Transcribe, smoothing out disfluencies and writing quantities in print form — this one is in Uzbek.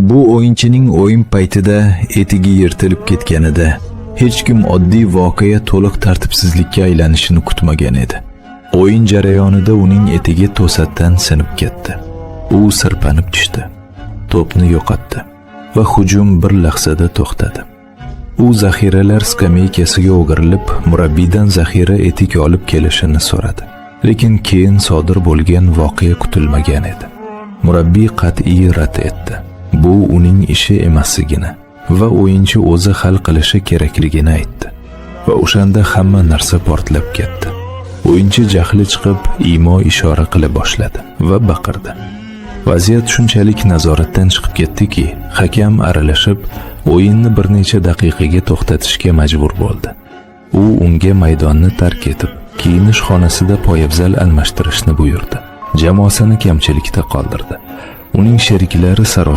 Bu o'yinchining o'yin paytida etigi yirtilib ketganida hech kim oddiy voqea to'liq tartibsizlikka aylanishini kutmagan edi. O'yin jarayonida uning etigi to'satdan sinib ketdi. U sirpanib tushdi, to'pni yo'qotdi va hujum bir lahzada to'xtadi. U zaxiralar skameykasiga o'girilib, murabbiydan zaxira etik olib kelishini so'radi. Lekin keyin sodir bo'lgan voqea kutilmagan edi. Murabbiy qat'iy rad etdi. Bu uning ishi emasligini va o'yinchi o'zi hal qilishi kerakligini aytdi. Va o'shanda hamma narsa portlab ketdi. O'yinchi jahli chiqib, imo-ishora qila boshladi va baqirdi. Vaziyat shunchalik nazoratdan chiqib ketdiki, hakam aralashib, o'yinni bir necha daqiqaga to'xtatishga majbur bo'ldi. U unga maydonni tark etib, kiyinish xonasida poyabzal almashtirishni buyurdi. Jamoasini kamchilikda qoldirdi. Uning sheriklari sarosima